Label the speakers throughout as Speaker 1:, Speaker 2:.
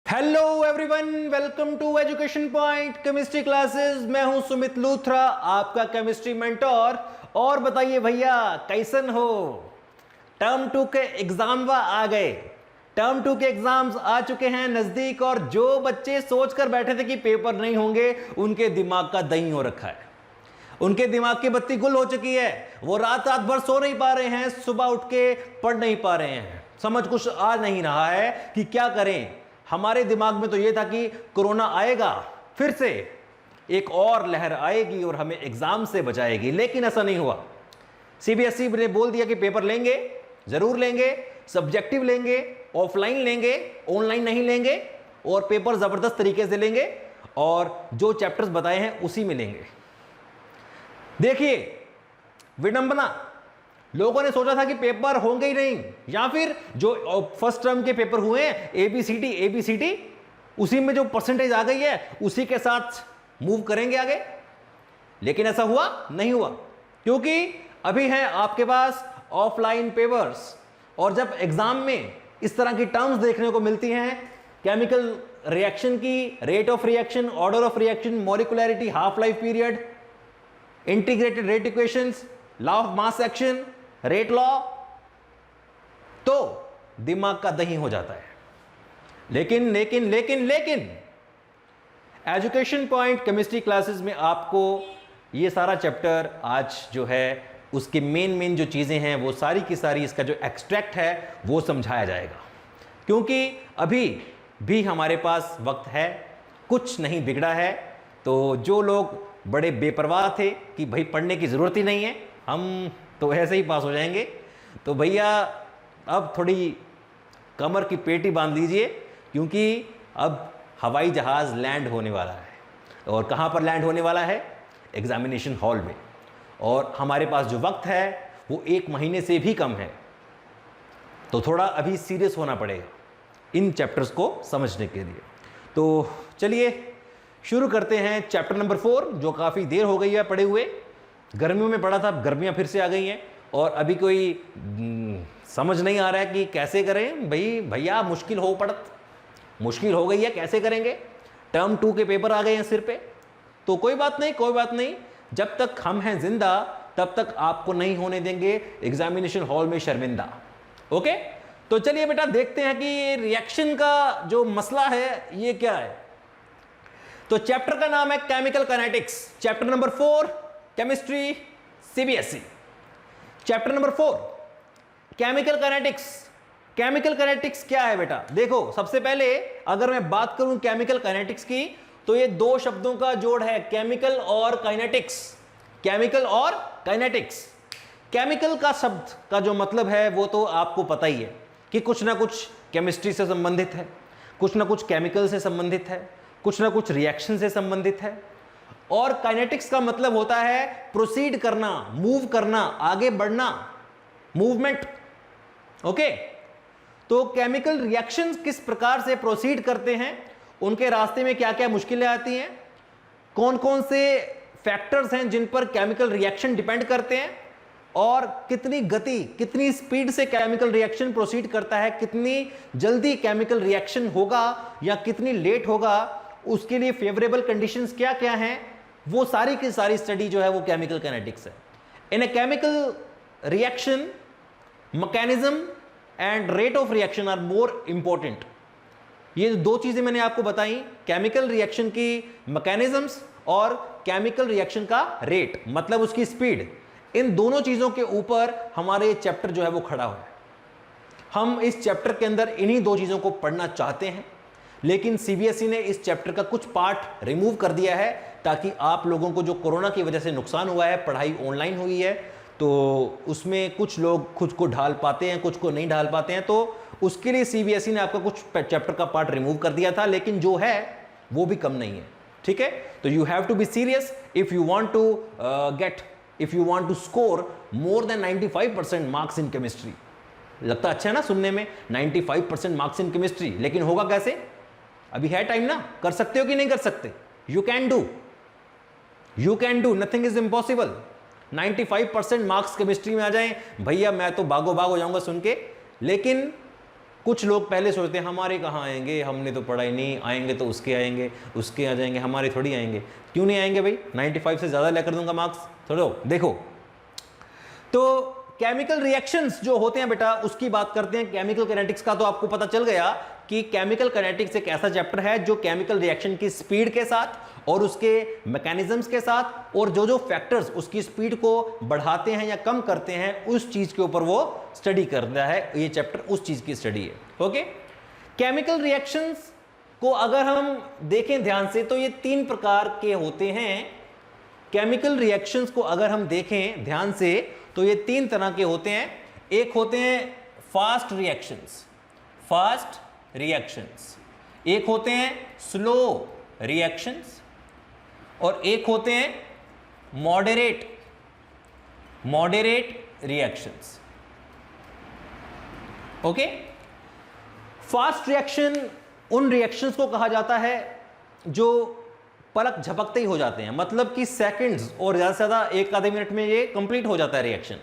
Speaker 1: Hello everyone, welcome to education point chemistry classes. मैं हूं सुमित लूथरा, आपका केमिस्ट्री मेंटोर। और बताइए भैया, कैसन हो? टर्म टू के एग्जाम आ गए। टर्म टू के एग्जाम्स आ चुके हैं नजदीक, और जो बच्चे सोच कर बैठे थे कि पेपर नहीं होंगे, उनके दिमाग का दही हो रखा है। उनके दिमाग की बत्ती गुल हो चुकी है। वो रात रात भर सो नहीं पा रहे हैं, सुबह उठ के पढ़ नहीं पा रहे हैं। समझ कुछ आ नहीं रहा है कि क्या करें। हमारे दिमाग में तो यह था कि कोरोना आएगा, फिर से एक और लहर आएगी और हमें एग्जाम से बचाएगी, लेकिन ऐसा नहीं हुआ। सीबीएसई ने बोल दिया कि पेपर लेंगे, जरूर लेंगे, सब्जेक्टिव लेंगे, ऑफलाइन लेंगे, ऑनलाइन नहीं लेंगे, और पेपर जबरदस्त तरीके से लेंगे, और जो चैप्टर्स बताए हैं उसी में लेंगे। देखिए विडंबना, लोगों ने सोचा था कि पेपर होंगे ही नहीं, या फिर जो फर्स्ट टर्म के पेपर हुए हैं एबीसीडी, उसी में जो परसेंटेज आ गई है उसी के साथ मूव करेंगे आगे। लेकिन ऐसा हुआ नहीं हुआ, क्योंकि अभी है आपके पास ऑफलाइन पेपर्स। और जब एग्जाम में इस तरह की टर्म्स देखने को मिलती हैं, केमिकल रिएक्शन की rate of reaction, order of reaction, molecularity, half life period, integrated rate equations, law of mass action, rate law, तो दिमाग का दही हो जाता है। लेकिन लेकिन लेकिन लेकिन एजुकेशन पॉइंट केमिस्ट्री क्लासेस में आपको ये सारा चैप्टर आज जो है उसके मेन जो चीजें हैं वो सारी की सारी, इसका जो एक्सट्रैक्ट है वो समझाया जाएगा। क्योंकि अभी भी हमारे पास वक्त है, कुछ नहीं बिगड़ा है। तो जो लोग बड़े बेपरवाह थे कि भाई पढ़ने की ज़रूरत ही नहीं है, हम तो ऐसे ही पास हो जाएंगे, तो भैया अब थोड़ी कमर की पेटी बांध लीजिए, क्योंकि अब हवाई जहाज़ लैंड होने वाला है। और कहाँ पर लैंड होने वाला है? एग्जामिनेशन हॉल में। और हमारे पास जो वक्त है वो 1 महीने से भी कम है, तो थोड़ा अभी सीरियस होना पड़ेगा इन चैप्टर्स को समझने के लिए। तो चलिए शुरू करते हैं चैप्टर नंबर 4, जो काफ़ी देर हो गई है पढ़े हुए। गर्मियों में पढ़ा था, गर्मियाँ फिर से आ गई हैं, और अभी कोई समझ नहीं आ रहा है कि कैसे करें। भैया मुश्किल हो गई है, कैसे करेंगे? टर्म 2 के पेपर आ गए हैं सिर पे। तो कोई बात नहीं, जब तक हम हैं जिंदा तब तक आपको नहीं होने देंगे एग्जामिनेशन हॉल में शर्मिंदा। ओके, तो चलिए बेटा देखते हैं कि रिएक्शन का जो मसला है ये क्या है। तो चैप्टर का नाम है chemical kinetics, chapter number 4, chemistry, CBSE. Chapter number 4, chemical kinetics. Chemical kinetics क्या है बेटा? देखो, सबसे पहले अगर मैं बात करूं केमिकल काइनेटिक्स की, तो ये 2 शब्दों का जोड़ है, केमिकल और काइनेटिक्स। केमिकल और काइनेटिक्स। केमिकल का शब्द का जो मतलब है वो तो आपको पता ही है कि कुछ ना कुछ केमिस्ट्री से संबंधित है, कुछ ना कुछ केमिकल से संबंधित है, कुछ ना कुछ रिएक्शन से संबंधित है। और काइनेटिक्स का मतलब होता है प्रोसीड करना, मूव करना, आगे बढ़ना, मूवमेंट। ओके, तो केमिकल रिएक्शंस किस प्रकार से प्रोसीड करते हैं, उनके रास्ते में क्या क्या मुश्किलें आती हैं, कौन कौन से फैक्टर्स हैं जिन पर केमिकल रिएक्शन डिपेंड करते हैं, और कितनी गति, कितनी स्पीड से केमिकल रिएक्शन प्रोसीड करता है, कितनी जल्दी केमिकल रिएक्शन होगा या कितनी लेट होगा, उसके लिए फेवरेबल कंडीशंस क्या क्या हैं, वो सारी की सारी स्टडी जो है वो केमिकल काइनेटिक्स है। In a chemical reaction, mechanism and rate of reaction are more important. ये 2 चीजें मैंने आपको बताई, केमिकल रिएक्शन की मैकेनिज्म्स और केमिकल रिएक्शन का रेट, मतलब उसकी स्पीड। इन दोनों चीजों के ऊपर हमारे चैप्टर जो है वो खड़ा हुआ है। हम इस चैप्टर के अंदर इन्हीं 2 चीजों को पढ़ना चाहते हैं, लेकिन सीबीएसई ने इस चैप्टर का कुछ पार्ट रिमूव कर दिया है, ताकि आप लोगों को जो कोरोना की वजह से नुकसान हुआ है, पढ़ाई ऑनलाइन हुई है, तो उसमें कुछ लोग खुद को ढाल पाते हैं, कुछ को नहीं ढाल पाते हैं, तो उसके लिए सीबीएसई ने आपका कुछ चैप्टर का पार्ट रिमूव कर दिया था, लेकिन जो है वो भी कम नहीं है। ठीक है, तो you have to be serious if you want to score more than 95% marks in chemistry. लगता अच्छा है ना सुनने में, 95% मार्क्स इन केमिस्ट्री, लेकिन होगा कैसे? अभी है टाइम ना, कर सकते हो कि नहीं कर सकते? You can do, nothing is impossible. 95% marks chemistry में आ जाएं, भैया मैं तो बागो बाग हो जाऊंगा सुन के। लेकिन कुछ लोग पहले सोचते हैं हमारे कहाँ आएंगे, हमने तो पढ़ा ही नहीं, आएंगे तो उसके आएंगे, उसके आ जाएंगे, हमारे थोड़ी आएंगे। क्यों नहीं आएंगे भाई, 95 से ज़्यादा लेकर दूंगा मार्क्स थोड़ो। देखो तो केमिकल रिएक्शंस जो होते हैं बेटा उसकी बात करते हैं। केमिकल काइनेटिक्स का तो आपको पता चल गया कि केमिकल काइनेटिक्स एक ऐसा चैप्टर है जो केमिकल रिएक्शन की स्पीड के साथ और उसके मैकेनिज्म्स के साथ और जो जो फैक्टर्स उसकी स्पीड को बढ़ाते हैं या कम करते हैं उस चीज के ऊपर वो स्टडी करता है। ये चैप्टर उस चीज की स्टडी है। ओके, केमिकल रिएक्शंस को अगर हम देखें ध्यान से तो ये 3 प्रकार के होते हैं। केमिकल रिएक्शंस को अगर हम देखें ध्यान से तो ये 3 तरह के होते हैं। एक होते हैं फास्ट रिएक्शंस, फास्ट रिएक्शंस, एक होते हैं स्लो रिएक्शंस और एक होते हैं moderate reactions. Okay, fast reaction उन रिएक्शंस को कहा जाता है जो पलक झपकते ही हो जाते हैं, मतलब कि सेकंड्स और ज़्यादा से ज़्यादा 1 आधे मिनट में ये कंप्लीट हो जाता है रिएक्शन।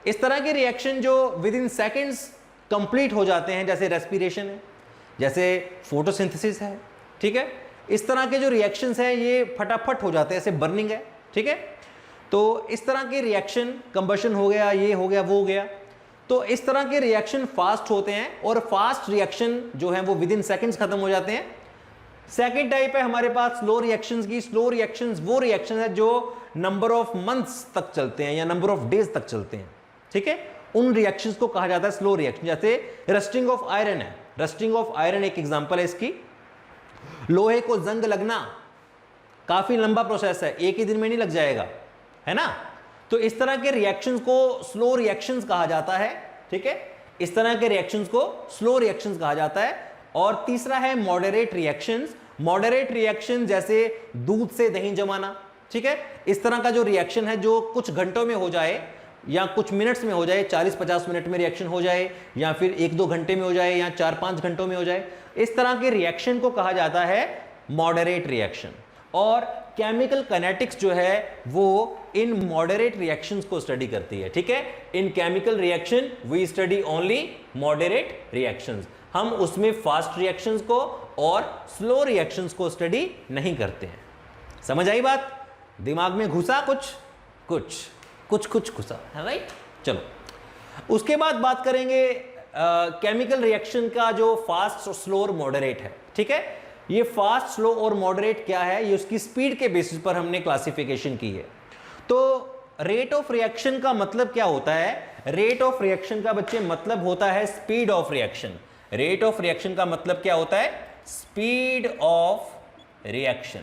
Speaker 1: इस तरह के रिएक्शन जो विद इन सेकंड्स कंप्लीट हो जाते हैं, जैसे रेस्पिरेशन है, जैसे फोटोसिंथेसिस है, ठीक है, इस तरह के जो रिएक्शंस हैं ये फटाफट हो जाते हैं, जैसे बर्निंग है, ठीक है। तो इस तरह के रिएक्शन, कंबशन हो गया, ये हो गया, वो हो गया, तो इस तरह के रिएक्शन फास्ट होते हैं और फास्ट रिएक्शन जो है वो विद इन सेकंड्स खत्म हो जाते हैं। सेकेंड टाइप है हमारे पास स्लो रिएक्शंस की। स्लो रिएक्शंस वो रिएक्शन है जो नंबर ऑफ मंथ्स तक चलते हैं या नंबर ऑफ डेज तक चलते हैं, ठीक है, उन रिएक्शंस को कहा जाता है स्लो रिएक्शन। जैसे रस्टिंग ऑफ आयरन है, रस्टिंग ऑफ आयरन एक एग्जांपल है इसकी। लोहे को जंग लगना काफी लंबा प्रोसेस है, एक ही दिन में नहीं लग जाएगा, है ना। तो इस तरह के रिएक्शंस को स्लो रिएक्शंस कहा जाता है, ठीक है, इस तरह के रिएक्शंस को स्लो रिएक्शंस कहा जाता है। और तीसरा है मॉडरेट रिएक्शंस। मॉडरेट रिएक्शन जैसे दूध से दही जमाना, ठीक है, इस तरह का जो रिएक्शन है जो कुछ घंटों में हो जाए या कुछ मिनट्स में हो जाए, 40-50 मिनट में रिएक्शन हो जाए या फिर 1-2 घंटे में हो जाए या 4-5 घंटों में हो जाए, इस तरह के रिएक्शन को कहा जाता है मॉडरेट रिएक्शन। और केमिकल काइनेटिक्स जो है वो इन मॉडरेट रिएक्शंस को स्टडी करती है, ठीक है। In chemical reaction we study only moderate reactions, हम उसमें फास्ट रिएक्शंस को और स्लो रिएक्शंस को स्टडी नहीं करते हैं। समझ आई बात, दिमाग में घुसा कुछ घुसा है, राइट। चलो उसके बाद बात करेंगे केमिकल रिएक्शन का जो फास्ट, स्लो और मॉडरेट है, ठीक है। ये फास्ट, स्लो और मॉडरेट क्या है, ये उसकी स्पीड के बेसिस पर हमने क्लासिफिकेशन की है। तो रेट ऑफ रिएक्शन का मतलब क्या होता है? रेट ऑफ रिएक्शन का बच्चे मतलब होता है speed of reaction. Rate of reaction का मतलब क्या होता है? स्पीड ऑफ रिएक्शन,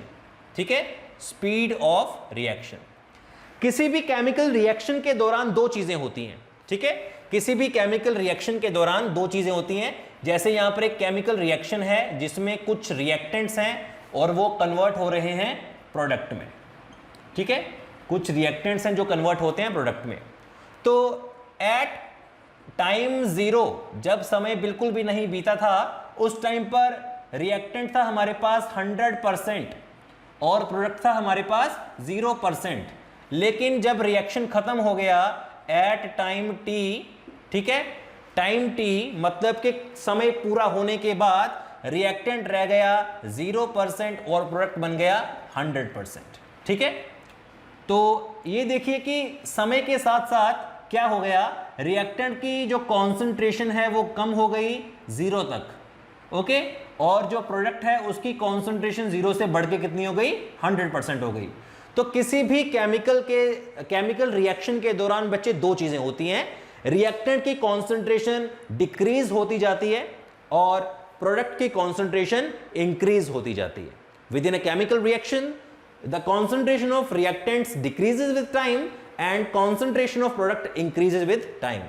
Speaker 1: ठीक है, स्पीड ऑफ रिएक्शन। किसी भी केमिकल रिएक्शन के दौरान 2 चीजें होती हैं, ठीक है, किसी भी केमिकल रिएक्शन के दौरान 2 चीजें होती हैं। जैसे यहां पर एक केमिकल रिएक्शन है जिसमें कुछ रिएक्टेंट्स हैं और वो कन्वर्ट हो रहे हैं प्रोडक्ट में, ठीक है, कुछ रिएक्टेंट्स हैं जो कन्वर्ट होते हैं प्रोडक्ट में। तो एट टाइम 0, जब समय बिल्कुल भी नहीं बीता था, उस टाइम पर रिएक्टेंट था हमारे पास 100% और प्रोडक्ट था हमारे पास 0%। लेकिन जब रिएक्शन खत्म हो गया एट टाइम t, ठीक है, टाइम t मतलब कि समय पूरा होने के बाद रिएक्टेंट रह गया 0% और प्रोडक्ट बन गया 100%, ठीक है। तो ये देखिए कि समय के साथ साथ क्या हो गया, रिएक्टेंट की जो कॉन्सेंट्रेशन है वो कम हो गई 0 तक, ओके, और जो प्रोडक्ट है उसकी कॉन्सेंट्रेशन 0 से बढ़ के कितनी हो गई, 100% हो गई। तो किसी भी केमिकल रिएक्शन के दौरान बच्चे 2 चीजें होती हैं, रिएक्टेंट की कॉन्सेंट्रेशन डिक्रीज होती जाती है और प्रोडक्ट की कॉन्सेंट्रेशन इंक्रीज होती जाती है। With in a chemical reaction the concentration of reactants decreases with time and concentration of product increases with time.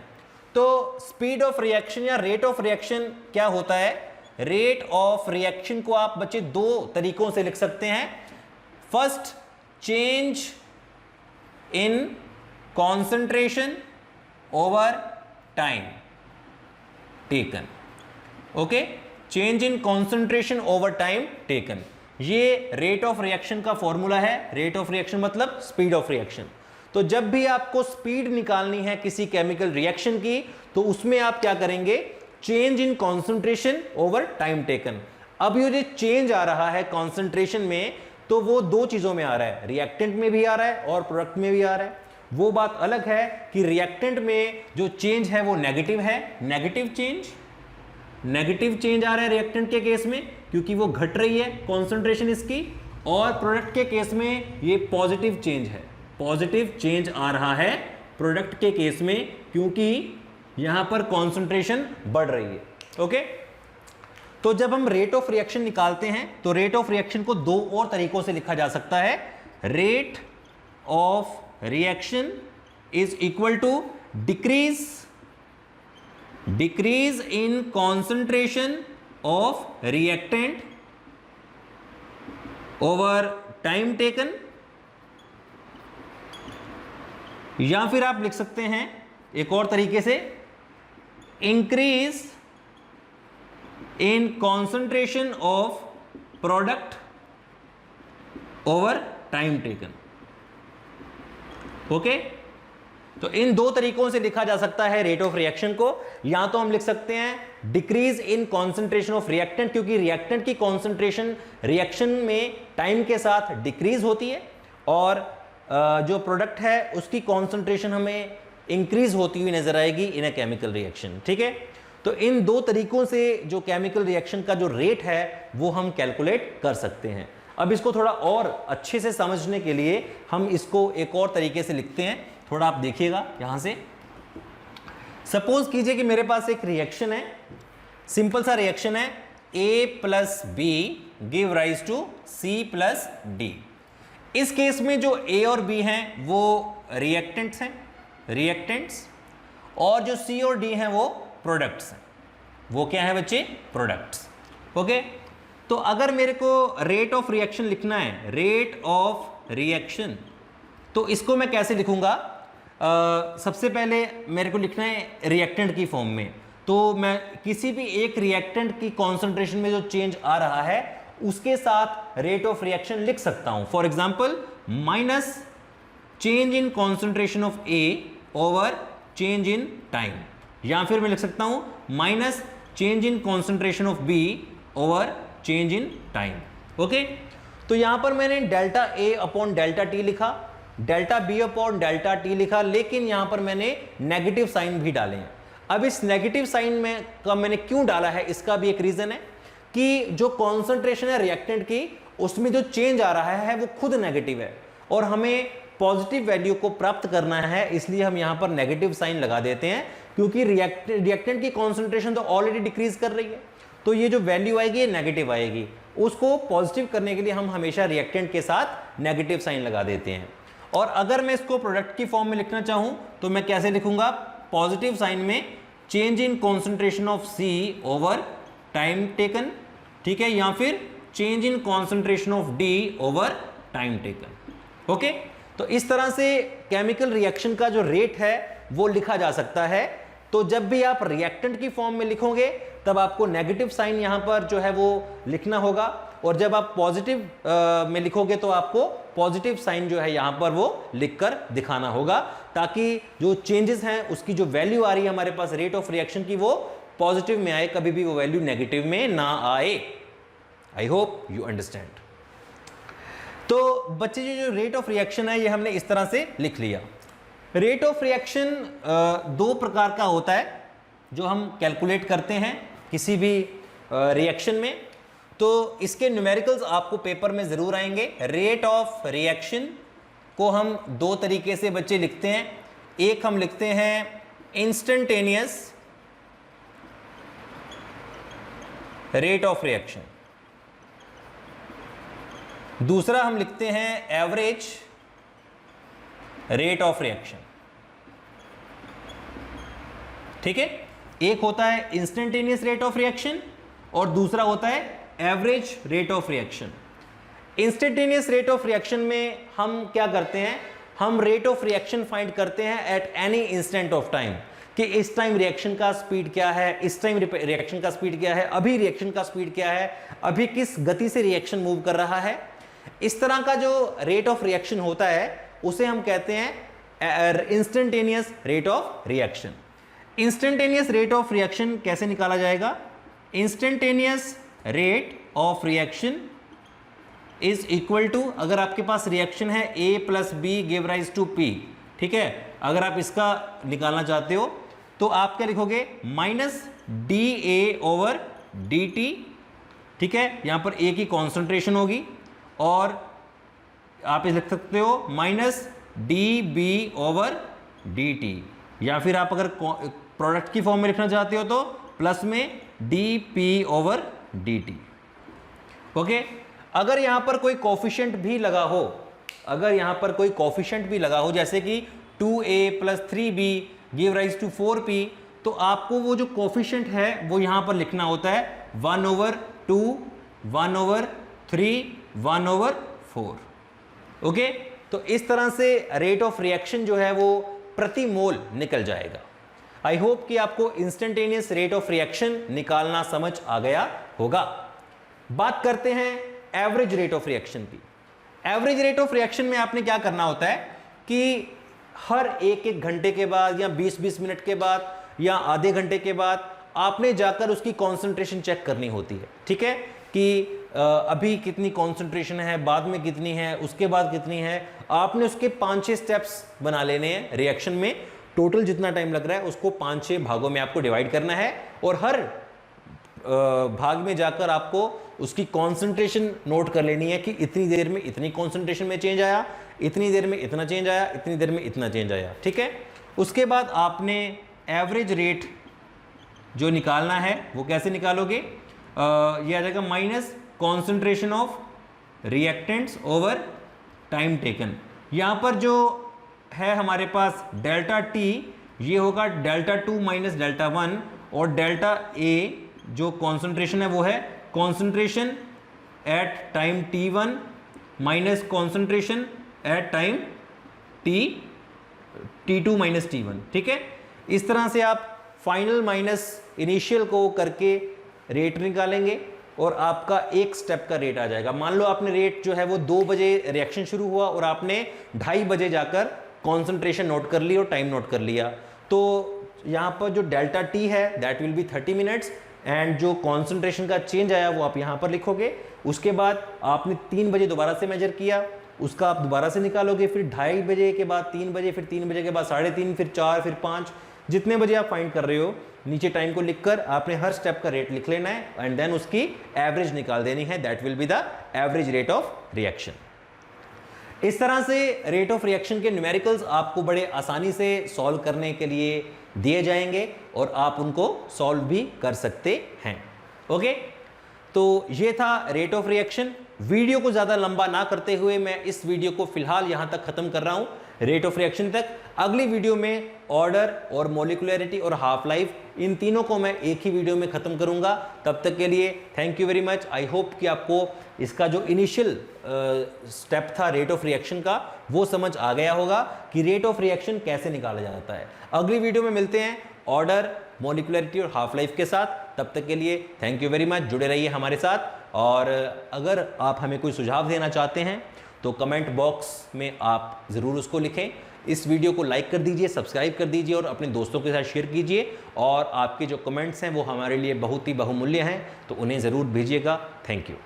Speaker 1: तो speed of reaction या rate of reaction क्या होता है? rate of reaction को आप बच्चे 2 तरीकों से लिख सकते हैं। First, change in concentration over time taken, okay, change in concentration over time taken, ये रेट ऑफ रिएक्शन का फॉर्मूला है। रेट ऑफ रिएक्शन मतलब स्पीड ऑफ रिएक्शन। तो जब भी आपको स्पीड निकालनी है किसी केमिकल रिएक्शन की, तो उसमें आप क्या करेंगे, change in concentration over time taken. अब ये जो चेंज आ रहा है कॉन्सेंट्रेशन में, तो वो दो चीजों में आ रहा है, रिएक्टेंट में भी आ रहा है और प्रोडक्ट में भी आ रहा है। वो बात अलग है कि रिएक्टेंट में जो चेंज है वो नेगेटिव है, नेगेटिव चेंज आ रहा है रिएक्टेंट के केस में, क्योंकि वो घट रही है कॉन्सेंट्रेशन इसकी, और प्रोडक्ट के केस में ये पॉजिटिव चेंज है, पॉजिटिव चेंज आ रहा है प्रोडक्ट के केस में, क्योंकि यहां पर कॉन्सेंट्रेशन बढ़ रही है। ओके, तो जब हम रेट ऑफ रिएक्शन निकालते हैं तो रेट ऑफ रिएक्शन को दो और तरीकों से लिखा जा सकता है। Rate of reaction is equal to decrease in concentration of reactant over time taken, या फिर आप लिख सकते हैं एक और तरीके से, increase in concentration of product over time taken. Okay, तो इन दो तरीकों से लिखा जा सकता है रेट ऑफ रिएक्शन को। या तो हम लिख सकते हैं decrease in concentration of reactant, क्योंकि रिएक्टेंट की कॉन्सेंट्रेशन रिएक्शन में टाइम के साथ डिक्रीज होती है, और जो प्रोडक्ट है उसकी कॉन्सेंट्रेशन हमें इंक्रीज होती हुई नजर आएगी इन अ केमिकल रिएक्शन। ठीक है, तो इन दो तरीकों से जो केमिकल रिएक्शन का जो रेट है वो हम कैलकुलेट कर सकते हैं। अब इसको थोड़ा और अच्छे से समझने के लिए हम इसको एक और तरीके से लिखते हैं, थोड़ा आप देखिएगा यहां से। सपोज कीजिए कि मेरे पास एक रिएक्शन है, सिंपल सा रिएक्शन है, A plus B give rise to C plus D. इस केस में जो A और B हैं वो रिएक्टेंट्स हैं, रिएक्टेंट्स, और जो C और D हैं वो प्रोडक्ट्स हैं। वो क्या है बच्चे? प्रोडक्ट्स। ओके, तो अगर मेरे को रेट ऑफ रिएक्शन लिखना है, रेट ऑफ रिएक्शन, तो इसको मैं कैसे लिखूंगा? सबसे पहले मेरे को लिखना है रिएक्टेंट की फॉर्म में, तो मैं किसी भी एक रिएक्टेंट की कॉन्सेंट्रेशन में जो चेंज आ रहा है उसके साथ रेट ऑफ रिएक्शन लिख सकता हूं। For example, minus change in concentration of A over change in time, या फिर मैं लिख सकता हूं minus change in concentration of B over change in time. Okay, तो यहां पर मैंने delta A upon delta T लिखा, delta B upon delta T लिखा, लेकिन यहां पर मैंने नेगेटिव साइन भी डाले हैं। अब इस नेगेटिव साइन में का मैंने क्यों डाला है, इसका भी एक रीजन है कि जो कॉन्सेंट्रेशन है रिएक्टेंट की, उसमें जो चेंज आ रहा है वो खुद नेगेटिव है, और हमें पॉजिटिव वैल्यू को प्राप्त करना है, इसलिए हम यहां पर नेगेटिव साइन लगा देते हैं, क्योंकि रिएक्टेंट की कॉन्सेंट्रेशन तो ऑलरेडी डिक्रीज कर रही है, तो ये जो वैल्यू आएगी ये नेगेटिव आएगी। उसको पॉजिटिव करने के लिए हम हमेशा रिएक्टेंट के साथ नेगेटिव साइन लगा देते हैं। और अगर मैं इसको प्रोडक्ट की फॉर्म में लिखना चाहूं तो मैं कैसे लिखूंगा? पॉजिटिव साइन में change in concentration of C over time taken, ठीक है, या फिर change in concentration of D over time taken. Okay, तो इस तरह से केमिकल रिएक्शन का जो रेट है वो लिखा जा सकता है। तो जब भी आप रिएक्टेंट की फॉर्म में लिखोगे तब आपको नेगेटिव साइन यहां पर जो है वो लिखना होगा, और जब आप पॉजिटिव में लिखोगे तो आपको पॉजिटिव साइन जो है यहां पर वो लिखकर दिखाना होगा, ताकि जो चेंजेस हैं उसकी जो वैल्यू आ रही है हमारे पास रेट ऑफ रिएक्शन की वो पॉजिटिव में आए, कभी भी वो वैल्यू नेगेटिव में ना आए। I hope you understand. तो बच्चे जो रेट ऑफ रिएक्शन है ये हमने इस तरह से लिख लिया। रेट ऑफ रिएक्शन दो प्रकार का होता है जो हम कैलकुलेट करते हैं किसी भी रिएक्शन में, तो इसके न्यूमेरिकल्स आपको पेपर में जरूर आएंगे। रेट ऑफ रिएक्शन को हम दो तरीके से बच्चे लिखते हैं, एक हम लिखते हैं इंस्टेंटेनियस रेट ऑफ रिएक्शन, दूसरा हम लिखते हैं एवरेज रेट ऑफ रिएक्शन। ठीक है, एक होता है इंस्टेंटेनियस रेट ऑफ रिएक्शन और दूसरा होता है average rate of reaction. Instantaneous rate of reaction में हम क्या करते हैं, हम रेट ऑफ रिएक्शन फाइंड करते हैं at any instant of time, कि इस टाइम रिएक्शन का स्पीड क्या है, इस टाइम रिएक्शन का स्पीड क्या है, अभी रिएक्शन का स्पीड क्या है, अभी किस गति से रिएक्शन मूव कर रहा है। इस तरह का जो रेट ऑफ रिएक्शन होता है उसे हम कहते हैं instantaneous rate of reaction. Instantaneous rate of reaction कैसे निकाला जाएगा? Instantaneous rate of reaction is equal to, अगर आपके पास रिएक्शन है A plus B give rise to P, ठीक है, अगर आप इसका निकालना चाहते हो तो आप क्या लिखोगे? माइनस dA ओवर dt, ठीक है, यहां पर A की कॉन्सेंट्रेशन होगी, और आप इसे लिख सकते हो माइनस dB ओवर dt, या फिर आप अगर प्रोडक्ट की फॉर्म में लिखना चाहते हो तो प्लस में dP ओवर dt। ओके, अगर यहां पर कोई कोफिशिएंट भी लगा हो, अगर यहां पर कोई कोफिशिएंट भी लगा हो, जैसे कि 2A plus 3B give rise to 4P, तो आपको वो जो कोफिशिएंट है वो यहां पर लिखना होता है 1 ओवर 2, 1 ओवर 3, 1 ओवर 4। ओके, तो इस तरह से रेट ऑफ रिएक्शन जो है वो प्रति मोल निकल जाएगा। आई होप कि आपको इंस्टेंटेनियस रेट ऑफ रिएक्शन निकालना समझ आ गया होगा। बात करते हैं एवरेज रेट ऑफ रिएक्शन की। एवरेज रेट ऑफ रिएक्शन में आपने क्या करना होता है कि हर एक घंटे के बाद या 20-20 मिनट के बाद या आधे घंटे के बाद आपने जाकर उसकी कॉन्सेंट्रेशन चेक करनी होती है, ठीक है, कि अभी कितनी कॉन्सेंट्रेशन है, बाद में कितनी है, उसके बाद कितनी है। आपने उसके 5-6 स्टेप्स बना लेने हैं रिएक्शन में। टोटल जितना टाइम लग रहा है उसको 5-6 भागों में आपको डिवाइड करना है, और हर भाग में जाकर आपको उसकी कॉन्सेंट्रेशन नोट कर लेनी है कि इतनी देर में इतनी कॉन्सेंट्रेशन में चेंज आया, इतनी देर में इतना चेंज आया, इतनी देर में इतना चेंज आया, ठीक है। उसके बाद आपने एवरेज रेट जो निकालना है वो कैसे निकालोगे? ये आ जाएगा minus concentration of reactants over time taken. यहाँ पर जो है हमारे पास डेल्टा टी, ये होगा डेल्टा 2 माइनस डेल्टा 1, और डेल्टा ए जो कॉन्सेंट्रेशन है वो है concentration at time t1 minus concentration at time t2 minus t1, ठीक है। इस तरह से आप फाइनल माइनस इनिशियल को करके रेट निकालेंगे और आपका एक स्टेप का रेट आ जाएगा। मान लो आपने रेट जो है वो 2 बजे रिएक्शन शुरू हुआ और आपने 2:30 बजे जाकर कॉन्सेंट्रेशन नोट कर ली और टाइम नोट कर लिया, तो यहाँ पर जो डेल्टा टी है that will be 30 minutes, and जो कॉन्सेंट्रेशन का चेंज आया वो आप यहाँ पर लिखोगे। उसके बाद आपने 3 बजे दोबारा से मेजर किया, उसका आप दोबारा से निकालोगे, फिर 2:30 बजे के बाद 3 बजे, फिर 3 बजे के बाद 3:30, फिर 4, फिर 5, जितने बजे आप फाइंड कर रहे हो नीचे टाइम को लिखकर आपने हर स्टेप का रेट लिख लेना है, एंड देन उसकी एवरेज निकाल देनी है। That will be the average rate of reaction. इस तरह से रेट ऑफ रिएक्शन के न्यूमेरिकल्स आपको बड़े आसानी से सॉल्व करने के लिए दिए जाएंगे और आप उनको सॉल्व भी कर सकते हैं। ओके, तो ये था रेट ऑफ रिएक्शन। वीडियो को ज़्यादा लंबा ना करते हुए मैं इस वीडियो को फिलहाल यहाँ तक ख़त्म कर रहा हूँ, रेट ऑफ रिएक्शन तक। अगली वीडियो में ऑर्डर और मोलिकुलरिटी और हाफ लाइफ, इन तीनों को मैं एक ही वीडियो में ख़त्म करूँगा। तब तक के लिए thank you very much. I hope कि आपको इसका जो इनिशियल स्टेप था रेट ऑफ रिएक्शन का वो समझ आ गया होगा कि रेट ऑफ रिएक्शन कैसे निकाला जाता है। अगली वीडियो में मिलते हैं ऑर्डर, मोलिकुलरिटी और हाफ लाइफ के साथ। तब तक के लिए थैंक यू वेरी मच, जुड़े रहिए हमारे साथ। और अगर आप हमें कोई सुझाव देना चाहते हैं तो कमेंट बॉक्स में आप ज़रूर उसको लिखें। इस वीडियो को लाइक कर दीजिए, सब्सक्राइब कर दीजिए और अपने दोस्तों के साथ शेयर कीजिए। और आपके जो कमेंट्स हैं वो हमारे लिए बहुत ही बहुमूल्य हैं, तो उन्हें ज़रूर भेजिएगा। Thank you.